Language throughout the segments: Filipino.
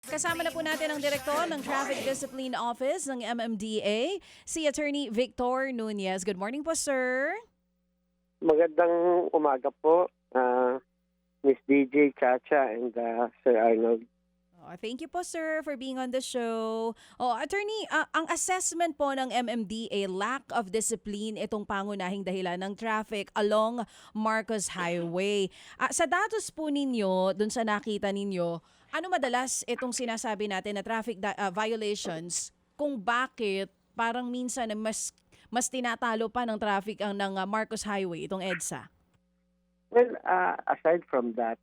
Kasama na po natin ang direktor ng Traffic Discipline Office ng MMDA, si Attorney Victor Nunez. Good morning po, sir. Magandang umaga po, Miss DJ, Chacha, and Sir Arnold. Thank you po, sir, for being on the show. Attorney, ang assessment po ng MMDA, lack of discipline, itong pangunahing dahilan ng traffic along Marcos Highway. Sa datos po ninyo, dun sa nakita ninyo, ano madalas itong sinasabi natin na traffic violations kung bakit parang minsan na mas tinatalo pa ng traffic ang ng Marcos Highway, itong EDSA? Well, aside from that,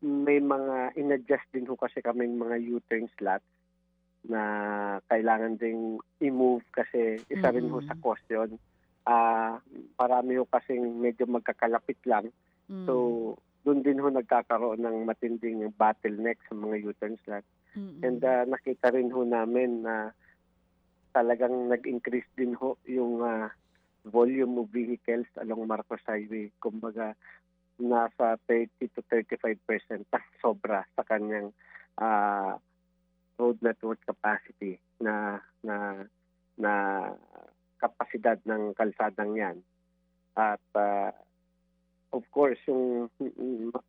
may mga in-adjust din ho kasi kaming mga U-turn slots na kailangan ding i-move kasi isa rin ho sa cost yun. Parami ho kasing medyo magkakalapit lang. So, doon din ho nagkakaroon ng matinding bottleneck sa mga U-turn slots. And nakita rin ho namin na talagang nag-increase din ho yung volume of vehicles along Marcos Highway. Kumbaga, nasa 30 to 35% sobra sa kanyang road network capacity na kapasidad ng kalsadang yan. At of course, yung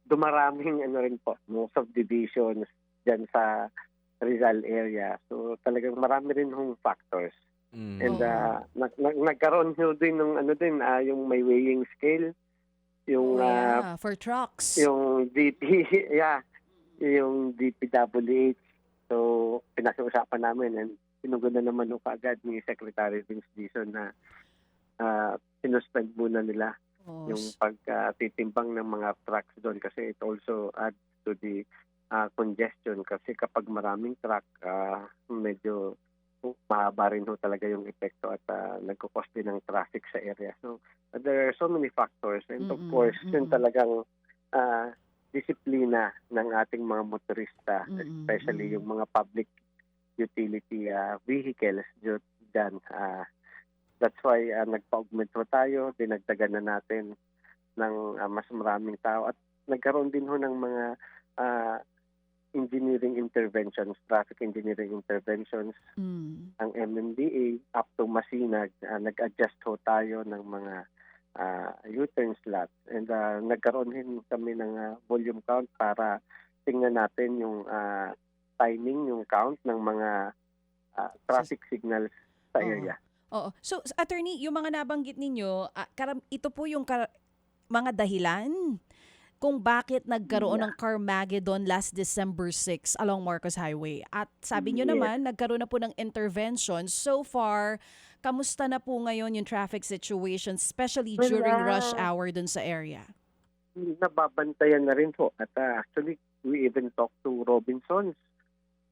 dumaraming rin po, subdivisions dyan sa Rizal area. So talagang marami rin hong factors. And nagkaroon ho din ng yung may weighing scale, yung for trucks. yung DP, yung DPWH. So pinag-uusapan namin and sinugunan naman ho kaagad ni Secretary Vince Dizon na sinuspend muna nila yung pagtitimbang ng mga trucks doon kasi it also adds to the congestion kasi kapag maraming truck, medyo mahaba rin ho talaga yung epekto at nagkukos din ng traffic sa area. So there are so many factors and of course yun talagang disiplina ng ating mga motorista, especially yung mga public utility vehicles dyan. That's why nagpa-augment ho tayo, dinagdagan na natin ng mas maraming tao at nagkaroon din ho ng mga engineering interventions, traffic engineering interventions. Ang MMDA up to Masinag, nag-adjust ho tayo ng mga U-turn slots and nagkaroon din kami ng volume count para tingnan natin yung timing, yung count ng mga traffic signals sa area. Oo. So, attorney, yung mga nabanggit ninyo, ito po yung mga dahilan kung bakit nagkaroon ng Carmageddon last December 6 along Marcos Highway. At sabi nyo naman, nagkaroon na po ng intervention. So far, kamusta na po ngayon yung traffic situation, especially during rush hour dun sa area? Nababantayan na rin po. At actually, we even talked to Robinsons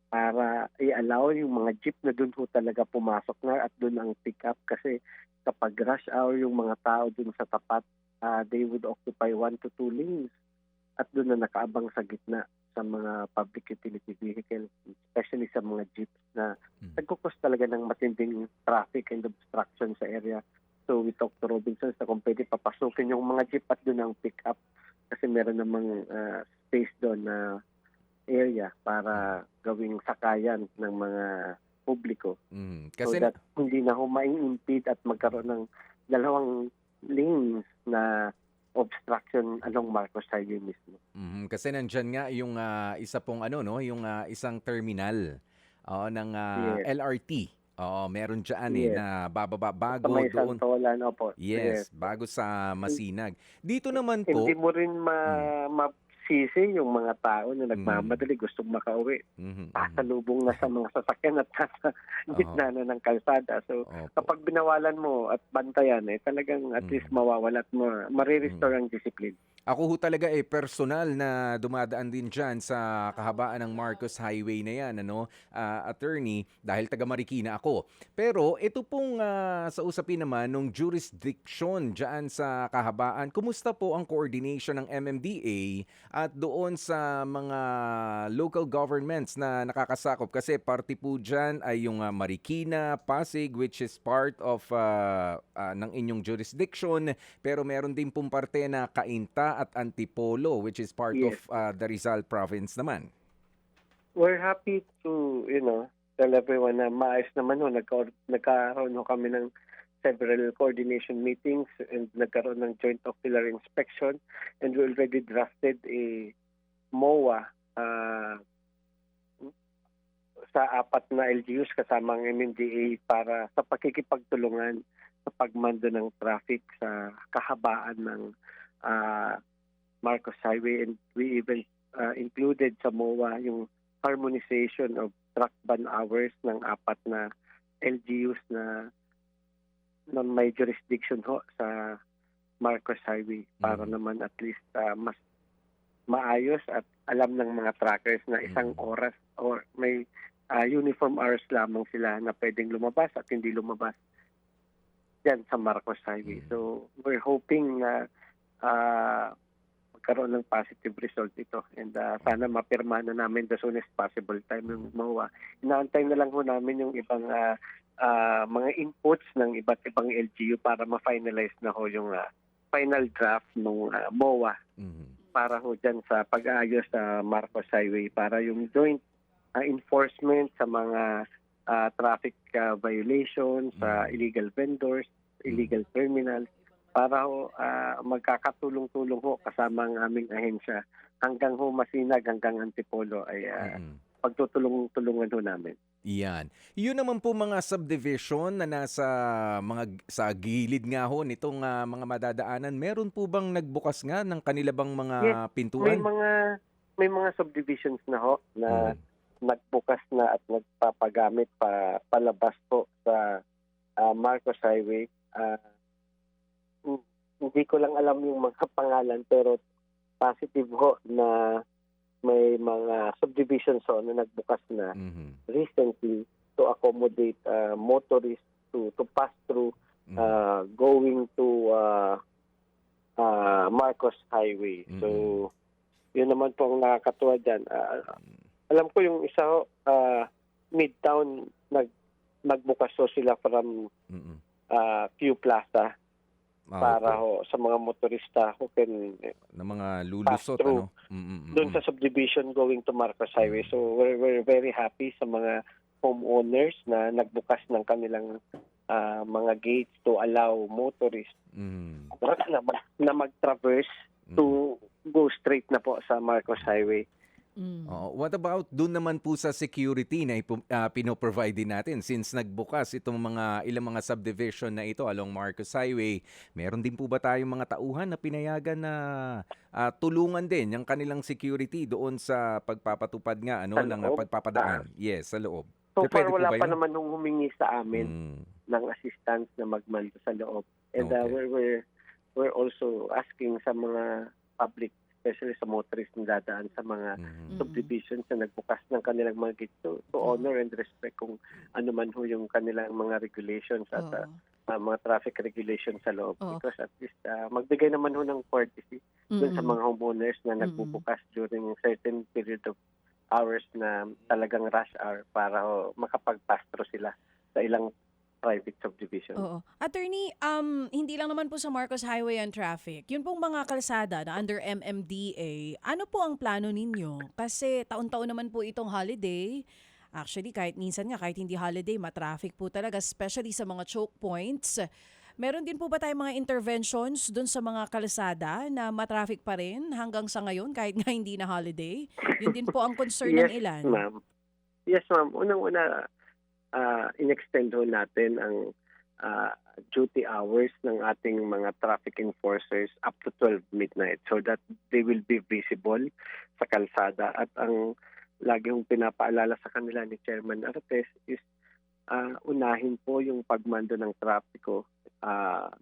para i-allow yung mga jeep na dun po talaga pumasok na at dun ang pick up kasi kapag rush hour yung mga tao dun sa tapat, they would occupy 1 to 2 lanes at doon na nakaabang sa gitna sa mga public utility vehicles, especially sa mga jeeps na nagkukos talaga ng matinding traffic and obstruction sa area. So we talked to Robinsons na kung pwede papasukin yung mga jeep at doon ang pick up kasi meron namang space doon na area para gawing sakayan ng mga publiko. Kasi so that hindi na humai-impede at magkaroon ng dalawang lanes na obstruction along Marcos Highway mismo. Kasi nandyan nga yung isa pong yung isang terminal ng LRT. Meron dyan na bababa bago Sa may doon. Santolan, opo. Yes, bago sa Masinag. Dito naman po, Hindi mo rin masisi yung mga tao na nagmamadali, gustong makauwi. Pasalubong na sa mga sasakyan at nasa gitna na ng kalsada. So kapag binawalan mo at bantayan, talagang at least mawawala at marirestore ang discipline. ako ho talaga personal na dumadaan din dyan sa kahabaan ng Marcos Highway na yan, attorney, dahil taga Marikina ako. Pero ito pong sa usapin naman nung jurisdiction dyan sa kahabaan, kumusta po ang coordination ng MMDA at doon sa mga local governments na nakakasakop? Kasi party po dyan ay yung Marikina, Pasig, which is part of ng inyong jurisdiction, pero meron din pong parte na Cainta at Antipolo, which is part of the Rizal province naman. we're happy to, tell everyone na maayos naman ho. Nagkaroon ho kami ng several coordination meetings and nagkaroon ng joint ocular inspection, and we already drafted a MOA sa 4 na LGUs kasama ang MMDA para sa pakikipagtulungan sa pagmando ng traffic sa kahabaan ng Marcos Highway, and we even included sa MOA yung harmonization of truck ban hours ng 4 na LGUs na may jurisdiction ho sa Marcos Highway para naman at least mas maayos at alam ng mga trackers na isang oras or may uniform hours lamang sila na pwedeng lumabas at hindi lumabas yan sa Marcos Highway. So we're hoping na magkaroon ng positive result ito, and sana mapirma na namin the soonest possible time yung MOA. Inaantay na lang ho namin yung ibang mga inputs ng iba't ibang LGU para ma-finalize na ho yung final draft ng MOA para ho dyan sa pag-aayos sa Marcos Highway, para yung joint enforcement sa mga traffic violations, sa illegal vendors, illegal terminals, para ho magkakatulong-tulong ho kasama ang aming ahensya hanggang ho Masinag, hanggang Antipolo ay pagtutulong-tulungan ho namin. Yan. Yun naman po mga subdivision na nasa sa gilid nga ho nitong mga madadaanan. Meron po bang nagbukas nga ng kanila bang mga pintuan? May mga subdivisions na ho na nagbukas na at nagpapagamit palabas po sa Marcos Highway. Hindi ko lang alam yung mga pangalan, pero positive ho na may mga subdivisions ho na nagbukas na recently to accommodate motorists to pass through going to Marcos Highway. So yun naman po ang nakakatuwa dyan. Alam ko yung isa ho, Midtown, nagbukas ho sila from Q Plaza para ho sa mga motorista who can na mga lulusot ano. Doon sa subdivision going to Marcos Highway. So we're very happy sa mga homeowners na nagbukas ng kanilang mga gates to allow motorists na mag-traverse to go straight na po sa Marcos Highway. What about doon naman po sa security na pinoprovide din natin since nagbukas itong ilang mga subdivision na ito along Marcos Highway? Meron din po ba tayong mga tauhan na pinayagan na tulungan din yung kanilang security doon sa pagpapatupad nga ng pagpapadaan? Yes, sa loob. So far Pwede po wala ba pa yun? naman nung humingi sa amin ng assistance na magmando sa loob. And we're also asking sa mga public, especially sa motorists na dadaan sa mga subdivisions na nagbukas ng kanilang mga gates to honor and respect kung ano man ho yung kanilang mga regulations at mga traffic regulations sa loob. Because at least magbigay naman ho ng courtesy dun sa mga homeowners na nagbubukas during certain period of hours na talagang rush hour para ho makapag-pass-through sila sa ilang private subdivision. Attorney, hindi lang naman po sa Marcos Highway ang traffic. Yun pong mga kalsada na under MMDA, ano po ang plano ninyo? Kasi taon-taon naman po itong holiday. Actually, kahit minsan nga, kahit hindi holiday, matraffic po talaga, especially sa mga choke points. Meron din po ba tayong mga interventions dun sa mga kalsada na matraffic pa rin hanggang sa ngayon kahit nga hindi na holiday? Yun din po ang concern ng ilan. Yes, ma'am. Unang-una, in-extend ho natin ang duty hours ng ating mga traffic enforcers up to 12 midnight so that they will be visible sa kalsada. At ang lagi hong pinapaalala sa kanila ni Chairman Artes is unahin po yung pagmando ng trapiko.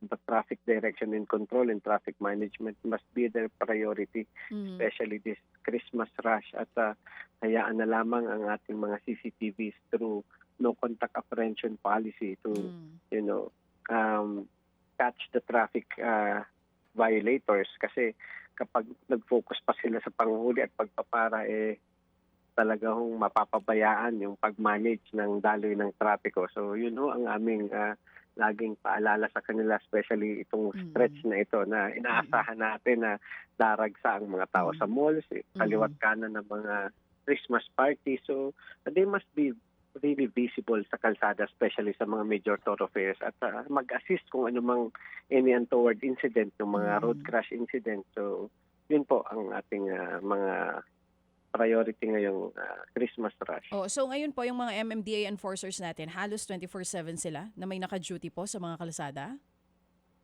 The traffic direction and control and traffic management must be their priority, especially this Christmas rush. At hayaan na lamang ang ating mga CCTVs through no contact apprehension policy to catch the traffic violators, kasi kapag nag-focus pa sila sa panghuli at pagpapara talaga hong mapapabayaan yung pag-manage ng daloy ng trapiko. So yun ho ang aming laging paalala sa kanila, especially itong stretch na ito na inaasahan natin na daragsa ang mga tao sa malls, kaliwat kanan ng mga Christmas party. So they must be really visible sa kalsada, especially sa mga major thoroughfares, at mag-assist kung anumang any untoward incident, ng mga road crash incident. So yun po ang ating mga priority ngayong Christmas rush. Oh, so ngayon po yung mga MMDA enforcers natin, halos 24/7 sila na may naka-duty po sa mga kalsada?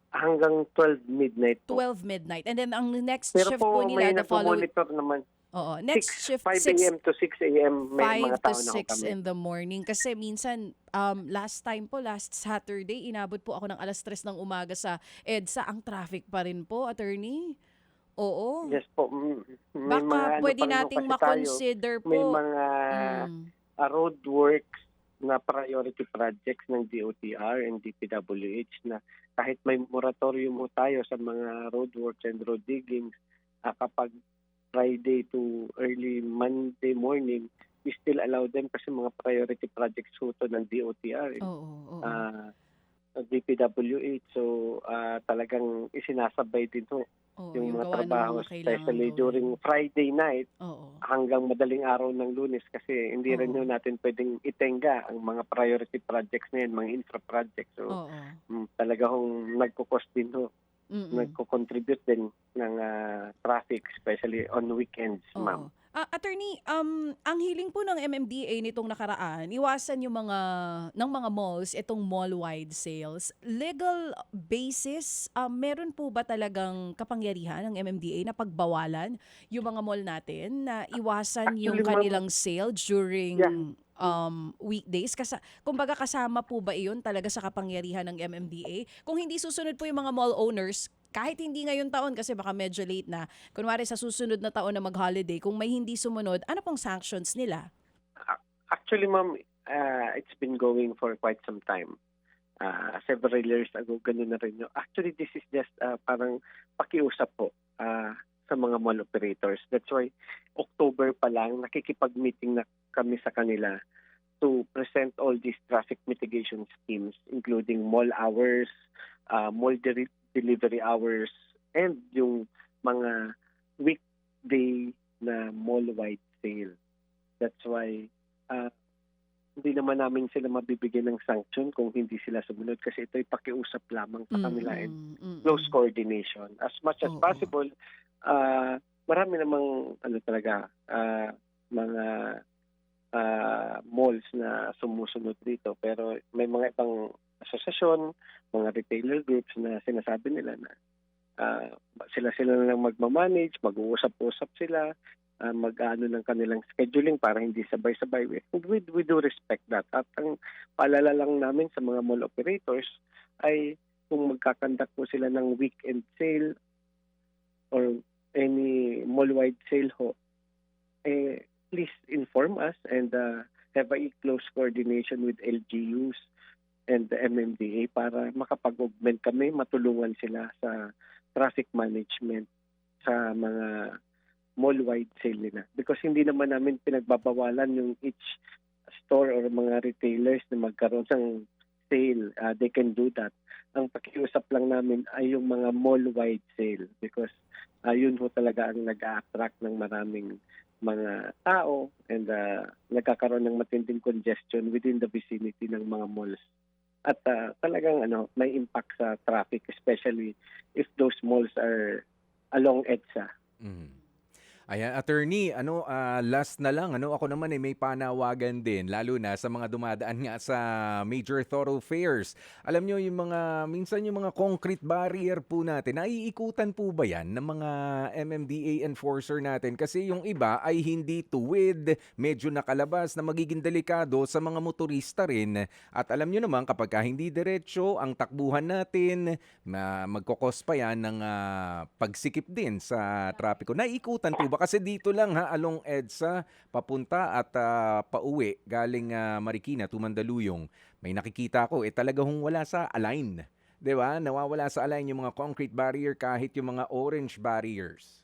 Hanggang 12 midnight po. 12 midnight. And then ang next Pero shift po po may nila, the following... nagmo-monitor naman. Oo, next 6, shift 5 6 a.m. to 6 a.m. may 5 mga to tao na ho 6 kami. in the morning. Kasi minsan, last Saturday, inabot po ako ng alas 3 ng umaga sa EDSA. Ang traffic pa rin po, attorney. Oo. Yes po. May mga Baka ano pwede pa rin ho nating kasi tayo. makonsider May po. mga Mm. road works na priority projects ng DOTR and DPWH na kahit may moratorium mo tayo sa mga road works and road diggings, kapag Friday to early Monday morning, we still allow them kasi mga priority projects ho to ng DOTR and Oo. DPWH. So talagang isinasabay din ho Oo, yung mga gawa ng trabaho, mga kailangan especially gawin. during Friday night Oo. hanggang madaling araw ng Lunes kasi hindi rin Oo. ho natin pwedeng itenga ang mga priority projects na yan, mga infra projects. So Oo. talaga hong nagkukos din ho, nagko-contribute din ng traffic, especially on weekends, ma'am. Oo. Attorney, ang hiling po ng MMDA nitong nakaraan, iwasan yung ng mga malls, itong mall-wide sales. Legal basis, meron po ba talagang kapangyarihan ng MMDA na pagbawalan yung mga mall natin na iwasan yung Actually, ma'am, kanilang sale during yeah. weekdays? Kumbaga kasama po ba iyon talaga sa kapangyarihan ng MMDA? Kung hindi susunod po yung mga mall owners, kahit hindi ngayon taon kasi baka medyo late na, kunwari sa susunod na taon na mag-holiday, kung may hindi sumunod, ano pong sanctions nila? Actually, ma'am, it's been going for quite some time. Several years ago, ganun na rin. Actually, this is just parang pakiusap po sa mga mall operators. That's why October pa lang, nakikipag-meeting na kami sa kanila to present all these traffic mitigation schemes, including mall hours, mall delivery hours, and yung mga weekday na mall-wide sale. That's why hindi naman namin sila mabibigyan ng sanction kung hindi sila sumunod kasi ito'y pakiusap lamang sa kanila and close coordination. As much as possible, marami namang talaga mga malls na sumusunod dito pero may mga ibang asosasyon, mga retailer groups na sinasabi nila na sila na lang magmamanage, mag-uusap-usap sila, mag-ano ng kanilang scheduling para hindi sabay-sabay. We do respect that. At ang paalala lang namin sa mga mall operators ay kung magkakandak po sila ng weekend sale or any mall-wide sale ho, please inform us and have a close coordination with LGUs and the MMDA para makapag-augment kami, matulungan sila sa traffic management sa mga mall-wide sale nila. Because hindi naman namin pinagbabawalan yung each store or mga retailers na magkaroon ng sale. They can do that. Ang pakiusap lang namin ay yung mga mall-wide sale because yun ho talaga ang nag-a-attract ng maraming mga tao and nagkakaroon ng matinding congestion within the vicinity ng mga malls. At talagang may impact sa traffic, especially if those malls are along EDSA. Ayan, attorney, last na lang, ako naman may panawagan din, lalo na sa mga dumadaan nga sa major thoroughfares. Alam nyo, minsan yung mga concrete barrier po natin, naiikutan po ba yan ng mga MMDA enforcer natin? Kasi yung iba ay hindi tuwid, medyo nakalabas na magiging delikado sa mga motorista rin. At alam nyo naman, kapag hindi diretso ang takbuhan natin, magkokos pa yan ng pagsikip din sa trapiko. Naiikutan po ba? Kasi dito lang along EDSA, papunta at pauwi, galing Marikina to Mandaluyong. May nakikita ko, talaga wala sa align. 'Di ba? Nawawala sa align yung mga concrete barrier kahit yung mga orange barriers.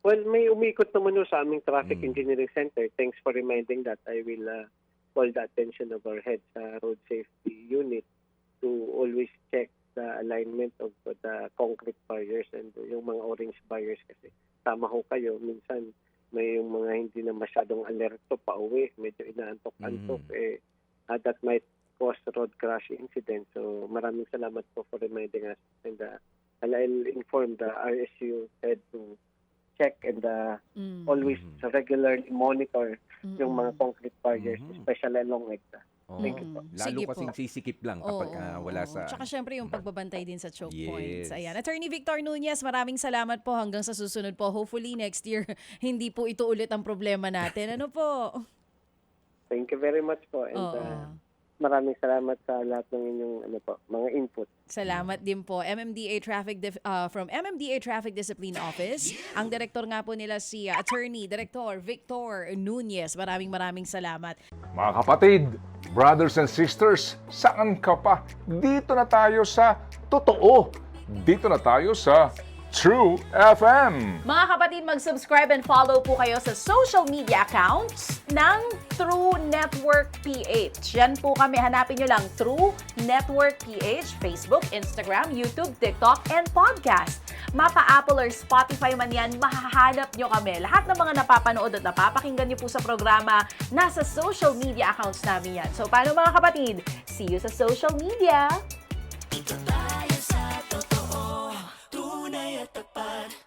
Well, may umiikot naman sa aming Traffic Engineering Center. Thanks for reminding that. I will call the attention of our head sa Road Safety Unit to always check the alignment of the concrete barriers and yung mga orange barriers kasi tama ho kayo. Minsan may yung mga hindi na masyadong alerto pa uwi, medyo inaantok-antok, that might cause road crash incident. So maraming salamat po for reminding us, and I'll inform the RSU head to check and always regularly monitor yung mga concrete barriers, especially along EDSA. Thank you po. Lalo Sige kasing po. sisikip lang kapag wala sa... Tsaka syempre yung pagbabantay din sa choke points. Yes. Ayan. Attorney Victor Nunez, maraming salamat po hanggang sa susunod po. Hopefully next year, hindi po ito ulit ang problema natin. Ano po? Thank you very much po, and maraming salamat sa lahat ng inyong mga input. Salamat din po. MMDA from MMDA Traffic Discipline Office. Ang direktor nga po nila si Attorney Director Victor Nunez. Maraming salamat. Mga kapatid, brothers and sisters, saan ka pa? Dito na tayo sa totoo. Dito na tayo sa True FM. Mga kapatid, mag-subscribe and follow po kayo sa social media accounts ng True Network PH. Yan po kami. Hanapin nyo lang True Network PH, Facebook, Instagram, YouTube, TikTok, and podcast. Mapa Apple or Spotify man yan, mahahanap nyo kami. Lahat ng mga napapanood at napapakinggan nyo po sa programa, nasa social media accounts namin yan. So, paano mga kapatid? See you sa social media! Dito tayo sa totoo, tunay at tapat.